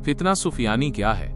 फितना सुफियानी क्या है?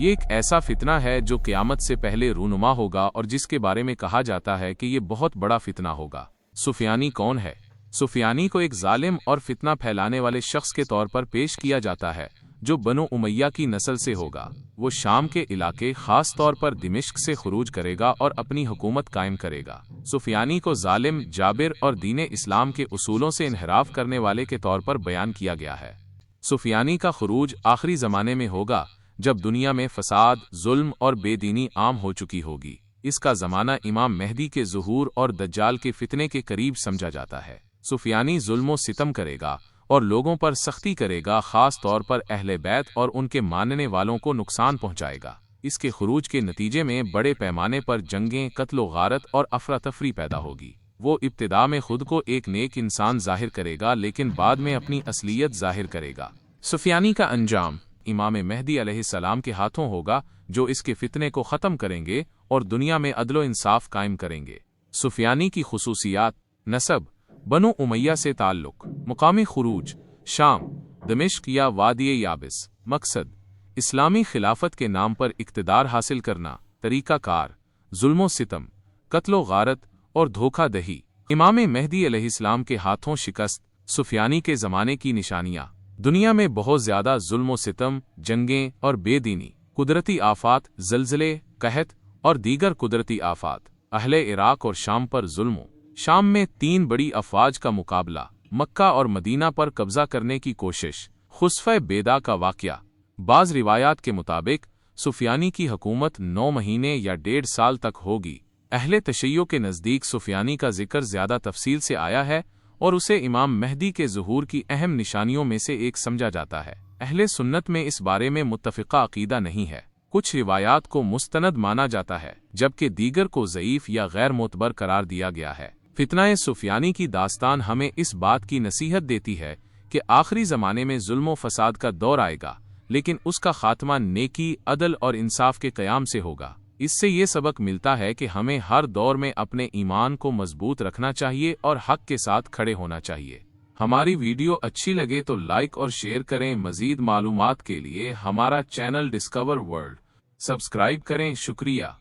ये एक ऐसा फितना है जो क़यामत से पहले रूनुमा होगा और जिसके बारे में कहा जाता है कि ये बहुत बड़ा फितना होगा। सुफियानी कौन है? सुफियानी को एक जालिम और फितना फैलाने वाले शख्स के तौर पर पेश किया जाता है जो बनु उमैया की नस्ल से होगा। वो शाम के इलाके खास तौर पर दिमिश्क से खुरूज करेगा और अपनी हुकूमत कायम करेगा। सुफियानी को जालिम, जाबिर और दीन इस्लाम के उसूलों से इन्हिराफ करने वाले के तौर पर बयान किया गया है। सुफियानी का खुरूज आखिरी ज़माने में होगा जब दुनिया में फसाद, जुल्म और बेदीनी आम हो चुकी होगी। इसका ज़माना इमाम मेहदी के ज़ुहूर और दज्जाल के फितने के करीब समझा जाता है। सुफियानी जुल्म सितम करेगा और लोगों पर सख्ती करेगा, खास तौर पर अहले बैत और उनके मानने वालों को नुकसान पहुंचाएगा। इसके खुरूज के नतीजे में बड़े पैमाने पर जंगें, कत्ल गारत और अफरा तफरी पैदा होगी। वो इब्तिदा में खुद को एक नेक इंसान जाहिर करेगा लेकिन बाद में अपनी असलियत जाहिर करेगा। सुफियानी का अंजाम इमाम मेहदी अलैहिस्सलाम के हाथों होगा जो इसके फितने को ख़त्म करेंगे और दुनिया में अदलो इंसाफ कायम करेंगे। सुफियानी की खुसूसियात: नसब, बनु उमैया से ताल्लुक, मुकामी खुरूज, शाम, दमिश्क या वादी याबिस। मकसद, इस्लामी खिलाफत के नाम पर इक़्तिदार हासिल करना। तरीक़ाकार, जुल्म सितम, कत्लो गारत और धोखा दही। इमाम मेहदी अलैहिस्सलाम के हाथों शिकस्त। सुफियानी के ज़माने की निशानियाँ: दुनिया में बहुत ज़्यादा जुल्म सितम, जंगें और बेदीनी, कुदरती आफात, ज़लज़ले, कहत और दीगर कुदरती आफात। अहले इराक और शाम पर जुल्म। शाम में 3 बड़ी अफवाज का मुकाबला। मक्का और मदीना पर कब्जा करने की कोशिश। खुस्फ़े बेदा का वाक़या। बाज़ रिवायात के मुताबिक सुफियानी की हुकूमत 9 महीने या 1.5 साल तक होगी। अहले तशय्यो के नज़दीक सुफियानी का जिक्र ज़्यादा तफसील से आया है और उसे इमाम मेहदी के ज़ुहूर की अहम निशानियों में से एक समझा जाता है। अहले सुन्नत में इस बारे में मुत्तफ़िक़ा अक़ीदा नहीं है। कुछ रिवायात को मुस्तनद माना जाता है जबकि दीगर को ज़ईफ़ या गैर मोतबर करार दिया गया है। फितनाए सुफियानी की दास्तान हमें इस बात की नसीहत देती है कि आखिरी ज़माने में जुल्म फसाद का दौर आएगा लेकिन उसका खात्मा नेकी, अदल और इंसाफ के क़याम से होगा। इससे ये सबक मिलता है कि हमें हर दौर में अपने ईमान को मजबूत रखना चाहिए और हक के साथ खड़े होना चाहिए। हमारी वीडियो अच्छी लगे तो लाइक और शेयर करें। मज़ीद मालूमात के लिए हमारा चैनल डिस्कवर वर्ल्ड सब्सक्राइब करें। शुक्रिया।